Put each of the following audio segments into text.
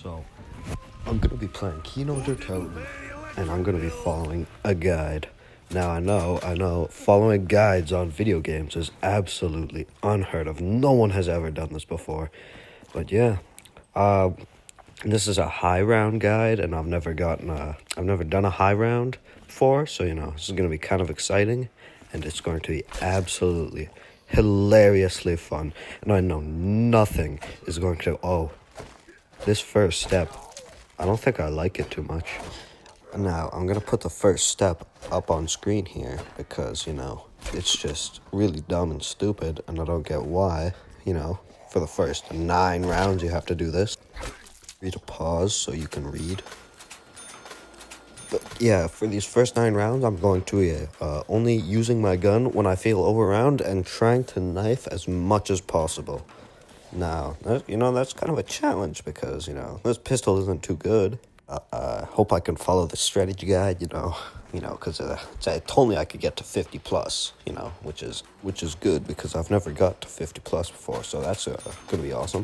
So, I'm going to be playing Kino toten, and I'm going to be following a guide. Now, I know, following guides on video games is absolutely unheard of. No one has ever done this before. But yeah, this is a high round guide, and I've never done a high round before, so, this is going to be kind of exciting, and it's going to be absolutely hilariously fun. And I know nothing is going to, this first step, I don't think I like it too much. Now, I'm going to put the first step up on screen here because, it's just really dumb and stupid, and I don't get why, for the first 9 rounds you have to do this. Read a pause so you can read. But yeah, for these first 9 rounds, I'm going to be only using my gun when I feel overround and trying to knife as much as possible. Now, that's kind of a challenge because, this pistol isn't too good. I hope I can follow the strategy guide, because it told me I could get to 50 plus, which is good because I've never got to 50 plus before, so that's going to be awesome.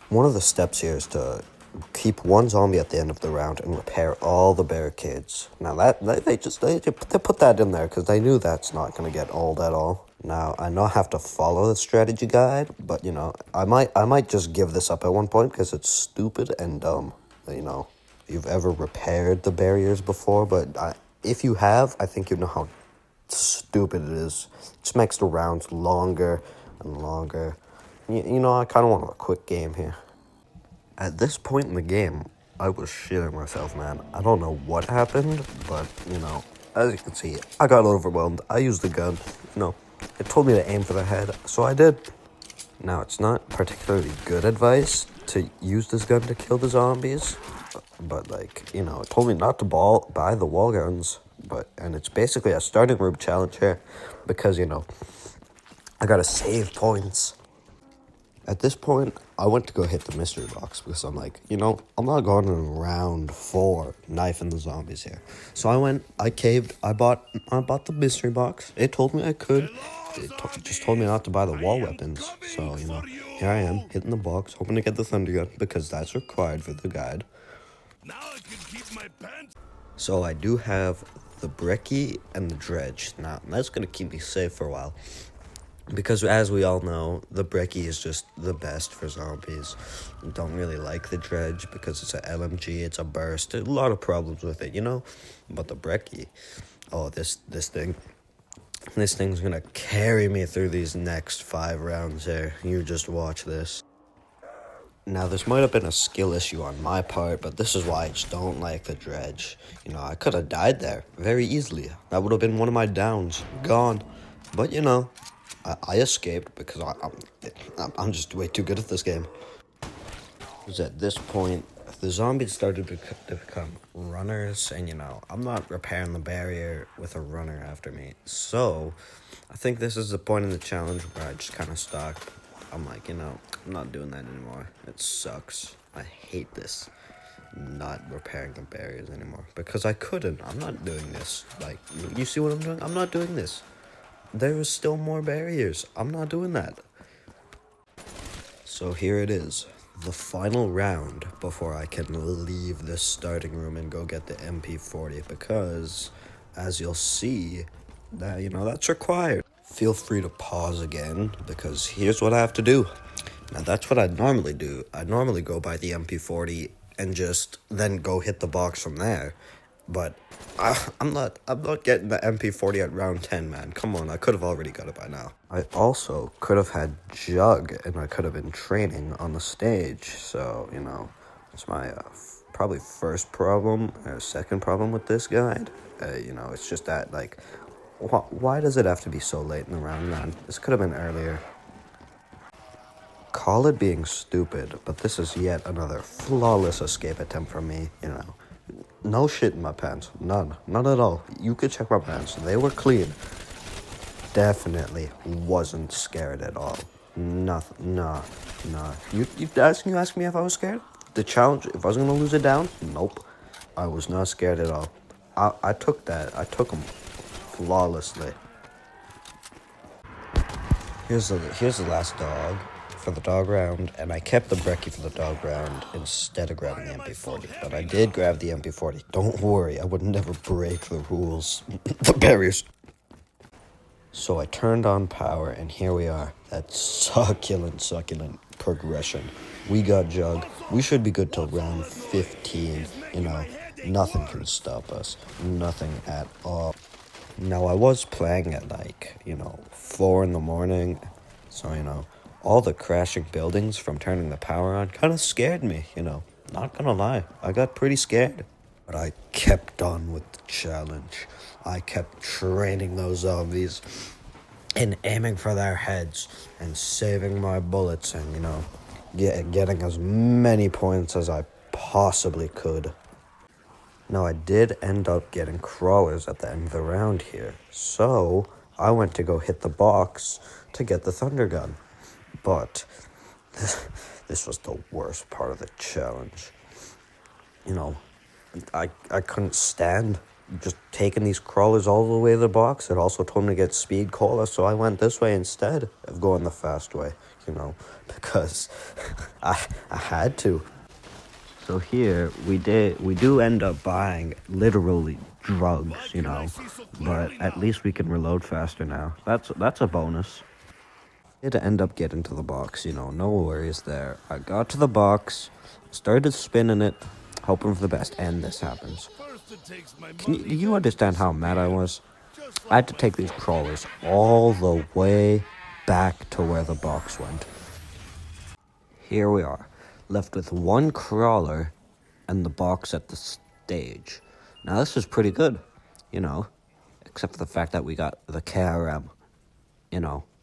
One of the steps here is to keep one zombie at the end of the round and repair all the barricades. Now they put that in there because they knew that's not going to get old at all. Now I know I have to follow the strategy guide, but I might just give this up at one point because it's stupid and dumb. You've ever repaired the barriers before, but if you have, I think you know how stupid it is. It just makes the rounds longer and longer. I kind of want a quick game here. At this point in the game, I was shitting myself, man. I don't know what happened, but, as you can see, I got overwhelmed. I used the gun, It told me to aim for the head, so I did. Now, it's not particularly good advice to use this gun to kill the zombies, but, it told me not to buy the wall guns, and it's basically a starting room challenge here, because, I gotta save points. At this point, I went to go hit the mystery box because I'm like, I'm not going in round 4 knifing the zombies here. So I caved, I bought the mystery box. It told me I could. It just told me not to buy the wall weapons. So, here I am, hitting the box, hoping to get the thunder gun because that's required for the guide. Now I can keep my pants. So I do have the brekkie and the dredge. Now, that's going to keep me safe for a while. Because as we all know, the brekkie is just the best for zombies. Don't really like the dredge because it's an LMG, it's a burst. There's a lot of problems with it, But the brekkie, this thing's gonna carry me through these next 5 rounds here. You just watch this. Now, this might have been a skill issue on my part, but this is why I just don't like the dredge. I could have died there very easily. That would have been one of my downs. Gone. But, I escaped because I'm just way too good at this game. It was at this point, the zombies started to become runners, and I'm not repairing the barrier with a runner after me. So, I think this is the point in the challenge where I just kind of stopped. I'm like, I'm not doing that anymore. It sucks. I hate this. Not repairing the barriers anymore because I couldn't. I'm not doing this. You see what I'm doing? I'm not doing this. There is still more barriers. I'm not doing that. So here it is. The final round before I can leave this starting room and go get the MP40 because, as you'll see, that's required. Feel free to pause again because here's what I have to do. Now, that's what I'd normally do. I'd normally go buy the MP40 and just then go hit the box from there. But I'm not getting the MP40 at round 10, man. Come on, I could have already got it by now. I also could have had Jug, and I could have been training on the stage. So, it's my probably first problem, or second problem with this guide. It's just that, why does it have to be so late in the round, man? This could have been earlier. Call it being stupid, but this is yet another flawless escape attempt from me, No shit in my pants. None at all. You could check my pants. They were clean. Definitely wasn't scared at all. Nothing. Nah. You ask me if I was scared? The challenge, if I was going to lose it down? Nope. I was not scared at all. I took that. I took them flawlessly. Here's the last dog. for the dog round, and I kept the brekkie for the dog round instead of grabbing the MP40. But I did grab the MP40. Don't worry, I would never break the rules. The barriers. So I turned on power, and here we are. That succulent progression. We got Jug. We should be good till round 15. Nothing can stop us. Nothing at all. Now, I was playing at 4 in the morning. So, all the crashing buildings from turning the power on kind of scared me, Not gonna lie, I got pretty scared. But I kept on with the challenge. I kept training those zombies and aiming for their heads and saving my bullets and, getting as many points as I possibly could. Now, I did end up getting crawlers at the end of the round here, so I went to go hit the box to get the thunder gun. But this was the worst part of the challenge. I couldn't stand just taking these crawlers all the way to the box. It also told me to get speed cola, so I went this way instead of going the fast way, because I had to. So here, we do end up buying literally drugs, but at least we can reload faster now. That's a bonus. I did end up getting to the box, no worries there. I got to the box, started spinning it, hoping for the best, and this happens. Do you understand how mad I was? I had to take these crawlers all the way back to where the box went. Here we are, left with one crawler and the box at the stage. Now this is pretty good, except for the fact that we got the KRM.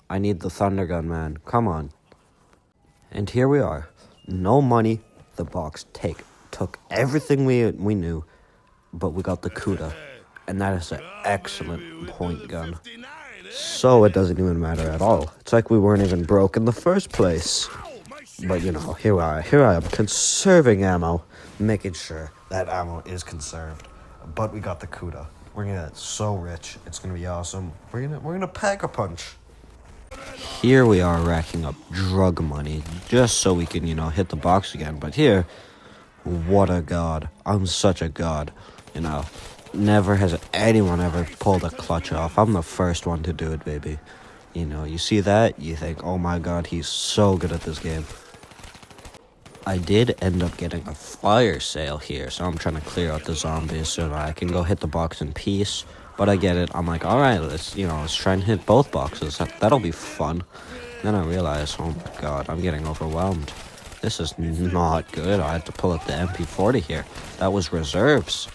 I need the thunder gun, man. Come on. And here we are. No money. The box took everything we knew, but we got the Kuda, and that is an excellent point gun. So it doesn't even matter at all. It's like we weren't even broke in the first place. But here I am conserving ammo, making sure that ammo is conserved. But we got the Kuda. We're gonna get so rich. It's gonna be awesome. We're gonna pack a punch. Here we are racking up drug money just so we can, hit the box again. But here, what a god. I'm such a god, Never has anyone ever pulled a clutch off. I'm the first one to do it, baby. You see that, you think, oh my god, he's so good at this game. I did end up getting a fire sale here, so I'm trying to clear out the zombies so that I can go hit the box in peace. But I get it. I'm like, all right, let's try and hit both boxes. That'll be fun. Then I realize, oh my god, I'm getting overwhelmed. This is not good. I had to pull up the MP40 here. That was reserves.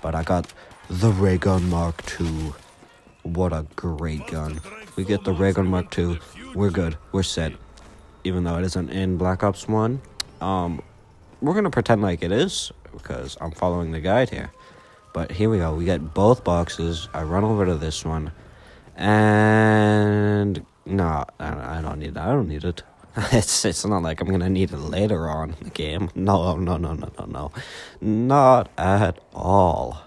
But I got the Ray Gun Mark II. What a great gun. We get the Ray Gun Mark II. We're good. We're set. Even though it isn't in Black Ops 1. We're going to pretend like it is, because I'm following the guide here. But here we go. We get both boxes. I run over to this one. And no, I don't need that. I don't need it. It's not like I'm going to need it later on in the game. No. Not at all.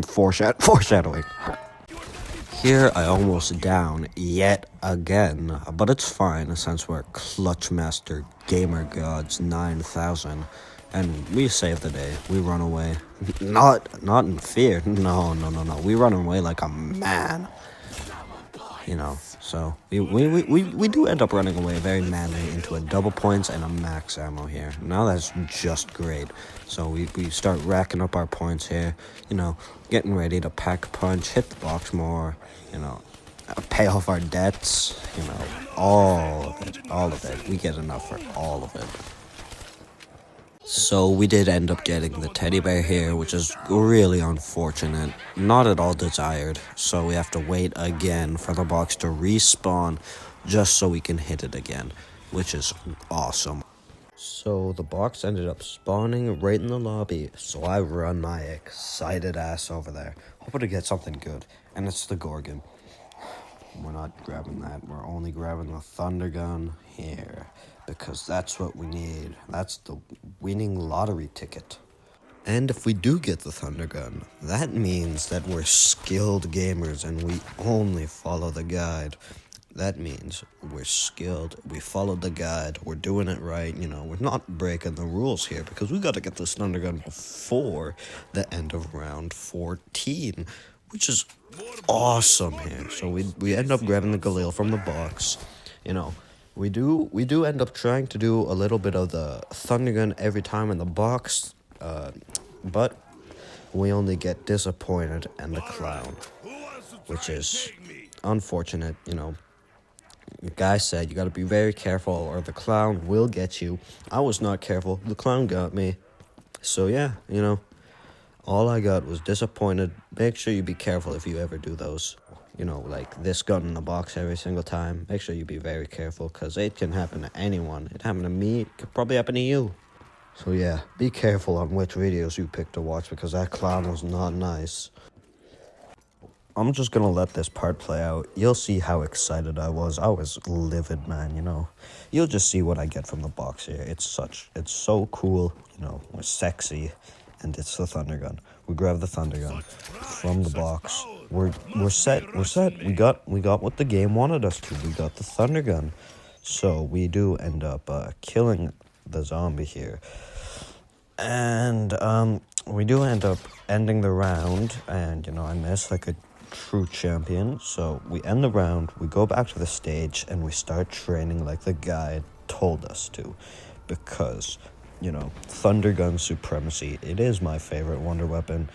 Foreshadowing. Here I almost down yet again, but it's fine since we're Clutchmaster Gamer Gods 9000, and we save the day. We run away, not in fear. No. We run away like a man. So we do end up running away very manly into a double points and a max ammo here. Now that's just great. So we start racking up our points here, getting ready to pack a punch, hit the box more, pay off our debts, all of it. We get enough for all of it. So we did end up getting the teddy bear here, which is really unfortunate. Not at all desired. So we have to wait again for the box to respawn just so we can hit it again, which is awesome. So the box ended up spawning right in the lobby, so I run my excited ass over there, hoping to get something good, and it's the Gorgon. We're not grabbing that, we're only grabbing the Thunder Gun here, because that's what we need. That's the winning lottery ticket. And if we do get the Thunder Gun, that means that we're skilled gamers and we only follow the guide. That means we're skilled, we followed the guide, we're doing it right, we're not breaking the rules here because we got to get this thunder gun before the end of round 14, which is awesome here. So we end up grabbing the Galil from the box. We do end up trying to do a little bit of the thunder gun every time in the box, but we only get disappointed and the clown, which is unfortunate. The guy said you got to be very careful or the clown will get you. I was not careful. The clown got me. So yeah, all I got was disappointed. Make sure you be careful if you ever do those. Like this gun in the box every single time. Make sure you be very careful because it can happen to anyone. It happened to me. It could probably happen to you. So yeah, be careful on which videos you pick to watch because that clown was not nice. I'm just gonna let this part play out. You'll see how excited I was. I was livid, man, You'll just see what I get from the box here. It's so cool, we're sexy, and it's the thunder gun. We grab the thunder gun from the box. We're set. We got what the game wanted us to. We got the thunder gun. So we do end up killing the zombie here. And we do end up ending the round, and I miss like a true champion. So we end the round, we go back to the stage, and we start training like the guide told us to, because thunder gun supremacy, it is my favorite wonder weapon,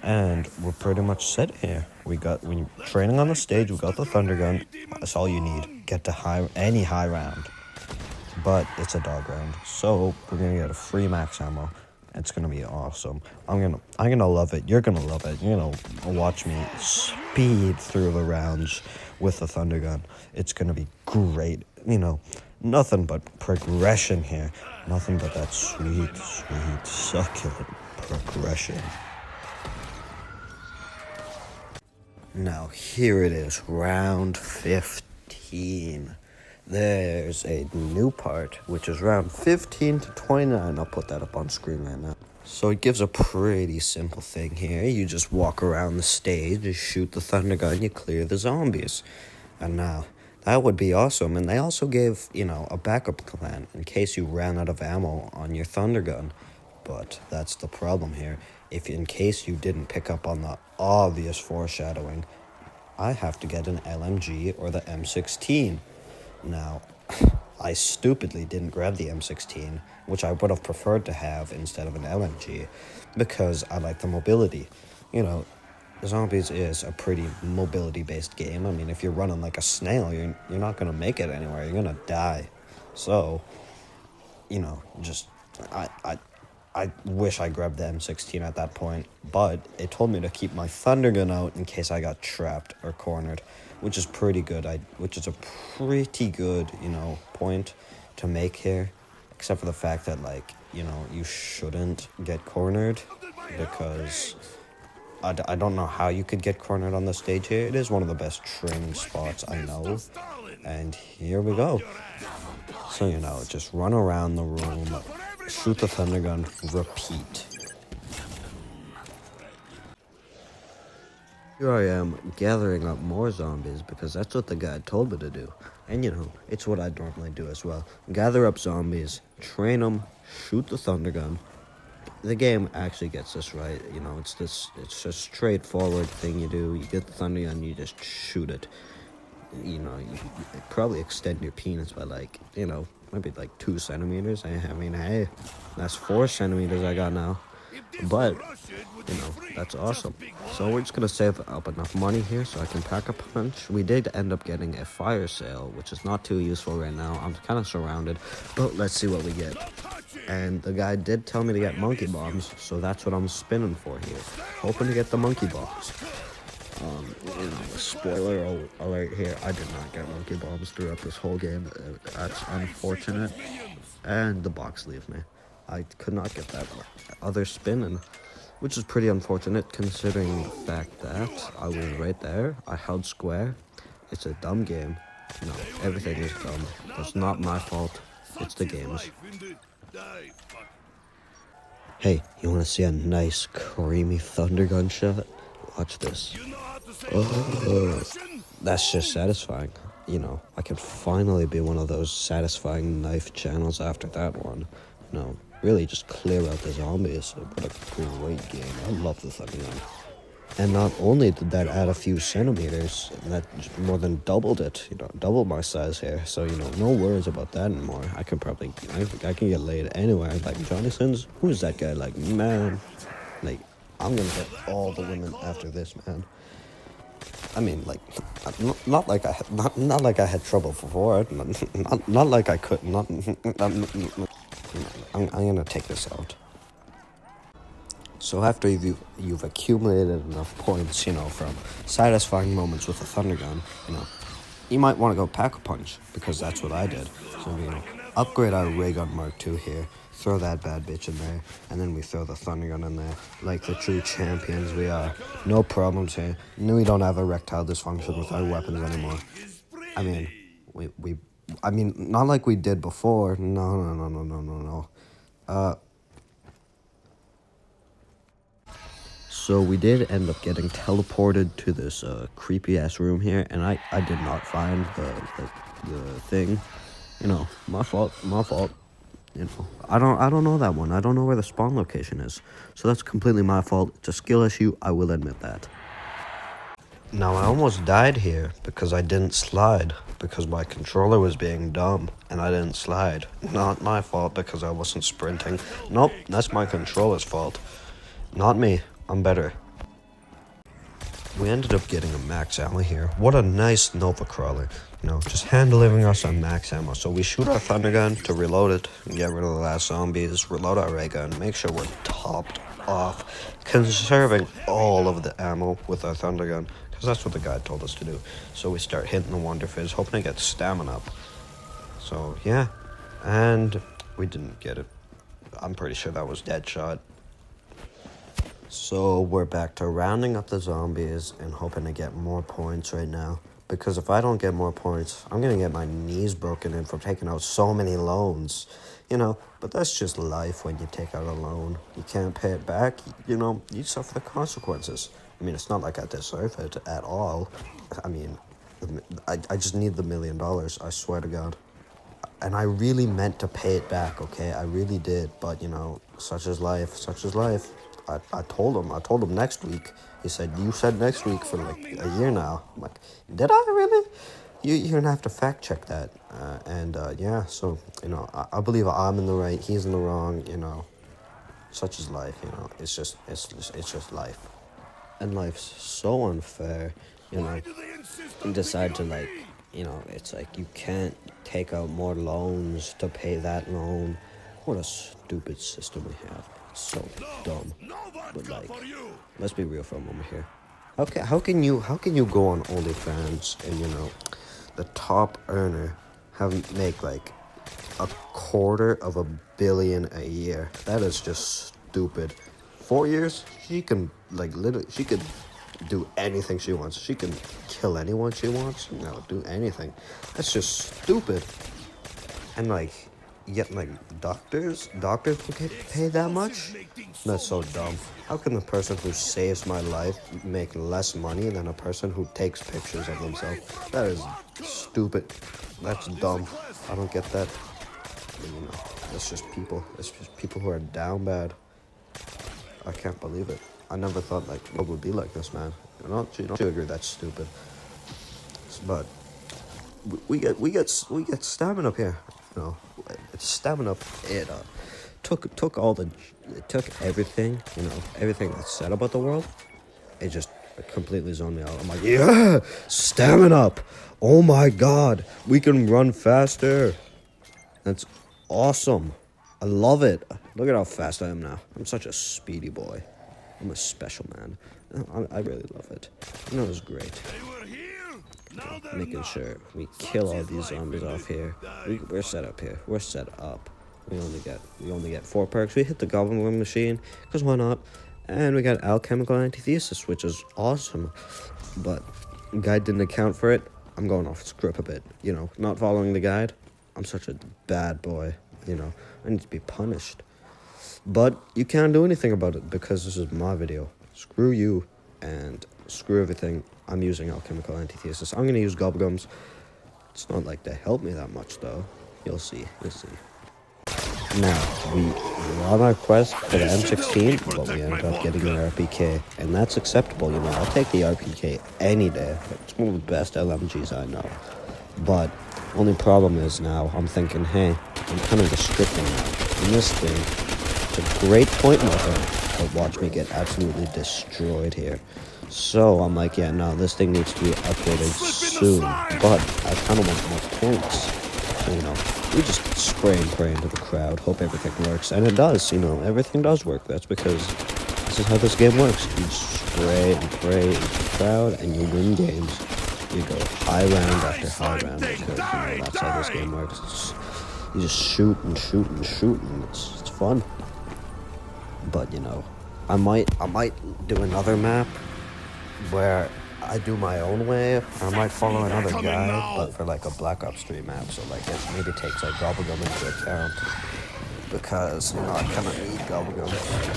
and we're pretty much set here. When training on the stage, we got the thunder gun. That's all you need. Get to any high round, but it's a dog round, so we're gonna get a free max ammo. It's gonna be awesome. I'm gonna love it. You're gonna love it. Watch me speed through the rounds with the thunder gun. It's gonna be great. Nothing but progression here. Nothing but that sweet, sweet, succulent progression. Now here it is, round 15. There's a new part, which is round 15 to 29. I'll put that up on screen right now. So it gives a pretty simple thing here. You just walk around the stage, you shoot the thunder gun, you clear the zombies. And now, that would be awesome. And they also gave, a backup plan in case you ran out of ammo on your thunder gun. But that's the problem here. If in case you didn't pick up on the obvious foreshadowing, I have to get an LMG or the M16. Now, I stupidly didn't grab the M16, which I would have preferred to have instead of an LMG, because I like the mobility. Zombies is a pretty mobility-based game. I mean, if you're running like a snail, you're not going to make it anywhere. You're going to die. So, I wish I grabbed the M16 at that point, but it told me to keep my thunder gun out in case I got trapped or cornered, which is pretty good. Which is a pretty good, point to make here, except for the fact that, you shouldn't get cornered, because I don't know how you could get cornered on the stage here. It is one of the best training spots I know, and here we go. So, just run around the room, shoot the thunder gun, repeat. Here I am gathering up more zombies because that's what the guide told me to do. And it's what I normally do as well. Gather up zombies, train them, shoot the thunder gun. The game actually gets this right. It's a straightforward thing you do. You get the thunder gun, you just shoot it. You probably extend your penis by maybe 2 centimeters. I mean, hey, that's 4 centimeters I got now. But, that's awesome. So we're just going to save up enough money here so I can pack a punch. We did end up getting a fire sale, which is not too useful right now. I'm kind of surrounded, but let's see what we get. And the guy did tell me to get monkey bombs, so that's what I'm spinning for here. Hoping to get the monkey bombs. Spoiler alert here, I did not get monkey bombs throughout this whole game. That's unfortunate. And the box leaves me. I could not get that other spinning, which is pretty unfortunate considering the fact that I was right there. I held square. It's a dumb game. Everything is dumb. It's not my fault. It's the game's. Hey, you want to see a nice creamy thunder gun shot? Watch this. Oh, that's just satisfying. you know, I can finally be one of those satisfying knife channels after that one. You know, really just clear out the zombies. What a great game. I love the Thunder Gun. And not only did that add a few centimeters, that more than doubled it, you know, doubled my size here. So, you know, no worries about that anymore. I can get laid anywhere. Like, Johnny Sins, who's that guy? Like, man, like, I'm gonna get all the women after this, man. I mean, like, not like I had trouble before. Not like I could. I'm gonna take this out. So after you've accumulated enough points, you know, from satisfying moments with a Thunder Gun, you know, you might want to go Pack-a-Punch, because that's what I did. So, you know, upgrade our Ray Gun Mark II here, throw that bad bitch in there, and then we throw the Thunder Gun in there, like the true champions we are. No problems here. We don't have erectile dysfunction with our weapons anymore. I mean, I mean, not like we did before. No. So we did end up getting teleported to this creepy-ass room here, and I did not find the thing. You know, my fault. You know, I don't know that one. I don't know where the spawn location is. So that's completely my fault. It's a skill issue, I will admit that. Now, I almost died here because I didn't slide, because my controller was being dumb, and I didn't slide. Not my fault because I wasn't sprinting. Nope, that's my controller's fault. Not me. I'm better. We ended up getting a max ammo here. What a nice Nova Crawler. You know, just hand-delivering us on max ammo. So we shoot our Thunder Gun to reload it, and get rid of the last zombies, reload our Ray Gun, make sure we're topped off, conserving all of the ammo with our Thunder Gun, because that's what the guide told us to do. So we start hitting the Wonder Fizz, hoping to get stamina up. So, yeah. And we didn't get it. I'm pretty sure that was Deadshot. So we're back to rounding up the zombies and hoping to get more points right now. Because if I don't get more points, I'm going to get my knees broken in from taking out so many loans. You know, but that's just life when you take out a loan. You can't pay it back, you know, you suffer the consequences. I mean, it's not like I deserve it at all. I mean, I just need the $1 million, I swear to God. And I really meant to pay it back, okay? I really did, but, you know, such is life. I told him next week. He said, you said next week for like a year now. I'm like, did I really? You're gonna have to fact check that. Yeah, so, you know, I believe I'm in the right, he's in the wrong, you know. Such is life, you know. It's just life. And life's so unfair, you know. You decide to, like, you know, it's like you can't take out more loans to pay that loan. What a stupid system we have. So dumb. But, like, let's be real for a moment here. How can you go on OnlyFans and, you know, the top earner make like $250 million a year? That is just stupid. 4 years, she can, like, literally, she could do anything she wants. She can kill anyone she wants. No, do anything. That's just stupid. And, like, yet, like, doctors will get paid that much? That's so dumb. How can the person who saves my life make less money than a person who takes pictures of themselves? That is stupid. That's dumb. I don't get that. You know, it's just people. It's just people who are down bad. I can't believe it. I never thought, like, what would be like this, man. Don't you agree that's stupid? But we get stamina up here. You know, it's stamina. It took everything. You know, everything that's said about the world. It just completely zoned me out. I'm like, yeah, stamina up. Oh my God, we can run faster. That's awesome. I love it. Look at how fast I am now. I'm such a speedy boy. I'm a special man. I really love it. You know, it's great. Making sure we kill all these zombies off here. We're set up here. We're set up. We only get 4 perks. We hit the Goblin Wing Machine, because why not? And we got Alchemical Antithesis, which is awesome. But guide didn't account for it. I'm going off script a bit. You know, not following the guide. I'm such a bad boy. You know, I need to be punished. But you can't do anything about it because this is my video. Screw you and screw everything. I'm using Alchemical Antithesis. I'm going to use Gobgums. It's not like they help me that much, though. You'll see. Now, we on our quest for the M16, but we end up getting the RPK, and that's acceptable, you know. I'll take the RPK any day. It's one of the best LMGs I know. But only problem is now I'm thinking, hey, I'm kind of restricting now. And this thing, it's a great point weapon, but watch me get absolutely destroyed here. So I'm like, yeah, no, this thing needs to be upgraded soon. But I kind of want more points. So, you know, we just spray and pray into the crowd, hope everything works. And it does, you know, everything does work. That's because this is how this game works. You spray and pray into the crowd, and you win games. You go high round after high round because, you know, that's how this game works. You just shoot and shoot and shoot, and it's fun. But, you know, I might do another map where I do my own way. I might follow another guide, but for like a Black Ops 3 map, so like it maybe takes like Gobblegum into account, because, you know, I kind of need Gobblegum, to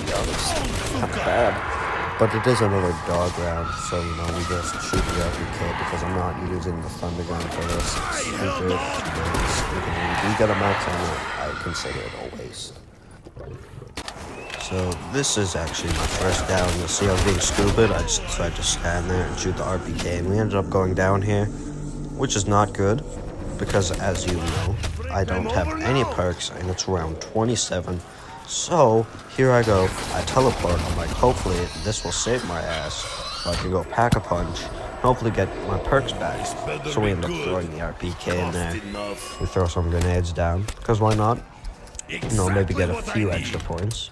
be honest. Kind of bad. But it is another dog round, so, you know, we just shoot the RPK because I'm not using the Thunder Gun for this. It's stupid. We get a max on it, I consider it a waste. So this is actually my first down. You'll see I was being stupid. I just decided to stand there and shoot the RPK, and we ended up going down here, which is not good, because as you know, I don't have any perks, and it's round 27. So here I go. I teleport. I'm like, hopefully this will save my ass, so I can go pack a punch, hopefully get my perks back. So we end up throwing the RPK in there. We throw some grenades down, because why not? You know, maybe get a few extra points.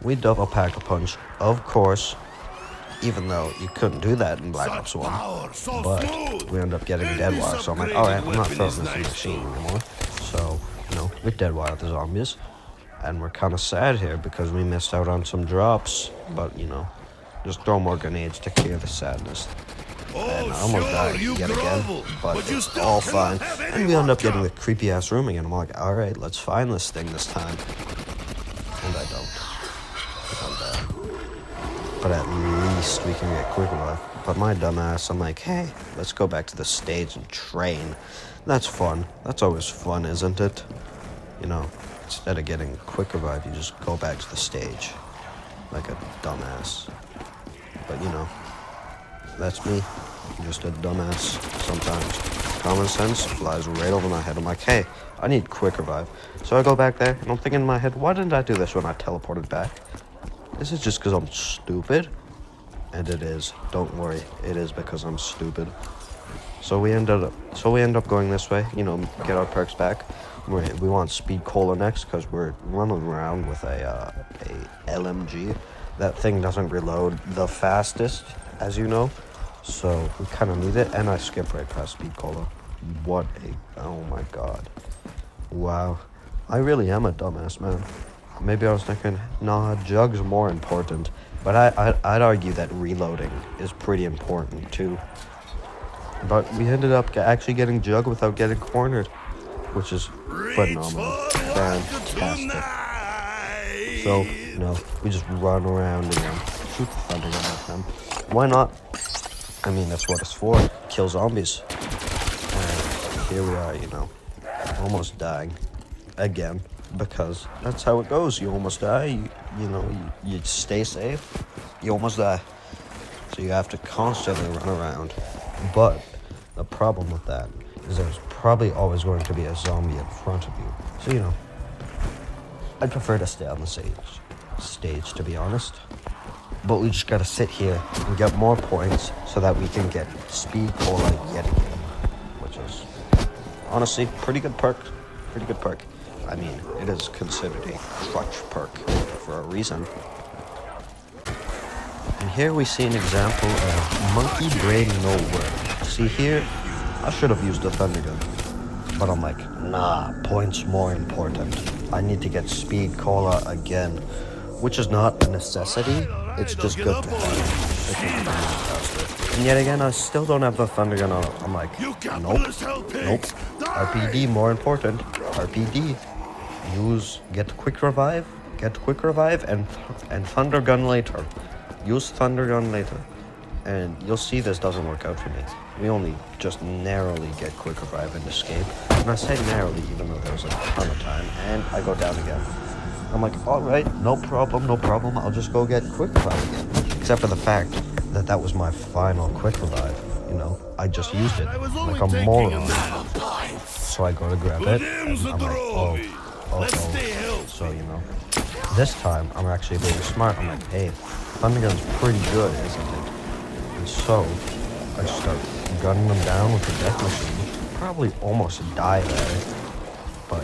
We double pack a punch, of course, even though you couldn't do that in Black Ops 1. But we end up getting Deadwire, so I'm like, alright, I'm not throwing this machine anymore. So, you know, we Deadwire the zombies. And we're kind of sad here because we missed out on some drops. But, you know, just throw more grenades to clear the sadness. And I almost died yet again, but it's all fine. And we end up getting the creepy-ass room again. I'm like, alright, let's find this thing this time. And I don't. But at least we can get quick revive. But my dumbass, I'm like, hey, let's go back to the stage and train. That's fun. That's always fun, isn't it? You know, instead of getting quick revive, you just go back to the stage. Like a dumbass. But, you know, that's me. I'm just a dumbass sometimes. Common sense flies right over my head. I'm like, hey, I need quick revive. So I go back there, and I'm thinking in my head, why didn't I do this when I teleported back? This is just because I'm stupid. And it is. Don't worry. It is because I'm stupid. So we end up going this way, you know, get our perks back. We want Speed Cola next because we're running around with a LMG. That thing doesn't reload the fastest, as you know. So we kind of need it. And I skip right past Speed Cola. Oh my god. Wow. I really am a dumbass, man. Maybe I was thinking, nah, Jug's more important. But I'd argue that reloading is pretty important, too. But we ended up actually getting Jug without getting cornered, which is phenomenal. Fantastic. So, you know, we just run around and shoot the Thunder Gun at them. Why not? I mean, that's what it's for. Kill zombies. And here we are, you know, almost dying. Again. Because that's how it goes. You almost die, you stay safe, you almost die. So you have to constantly run around. But the problem with that is there's probably always going to be a zombie in front of you. So, you know, I'd prefer to stay on the stage, to be honest. But we just gotta sit here and get more points so that we can get Speed Cola yet again. Which is, honestly, pretty good perk. I mean, it is considered a clutch perk for a reason. And here we see an example of monkey brain no work. See here, I should have used the Thunder Gun. But I'm like, nah, points more important. I need to get Speed Cola again. Which is not a necessity, it's just good to have. And yet again, I still don't have the Thunder Gun on it. I'm like, nope. RPD more important. RPD. Get quick revive, and Thunder Gun later. Use Thunder Gun later. And you'll see this doesn't work out for me. We only just narrowly get quick revive and escape. And I say narrowly even though there was like a ton of time. And I go down again. I'm like, alright, no problem. I'll just go get quick revive again. Except for the fact that that was my final quick revive. You know, I just used it like a moron. So I go to grab it, and I'm like, oh. So, you know, this time I'm actually being smart. I'm like, hey, Thundergun's pretty good, isn't it? And so I just start gunning them down with the death machine. Probably almost die there, but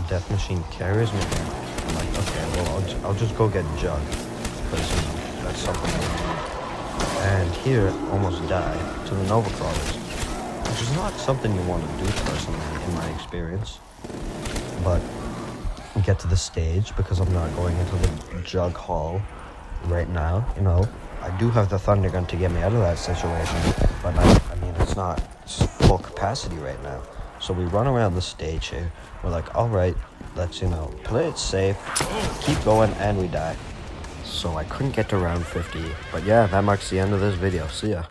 death machine carries me down. I'm like, okay, well, I'll just go get Jug, because, you know, that's something I need. And here, almost die to the Nova Crawlers, which is not something you want to do personally, in my experience. But get to the stage, because I'm not going into the Jug Hall right now, you know. I do have the Thundergun to get me out of that situation, but I mean, it's not full capacity right now. So we run around the stage here. We're like, alright, let's, you know, play it safe, keep going, and we die. So I couldn't get to round 50, but yeah, that marks the end of this video. See ya.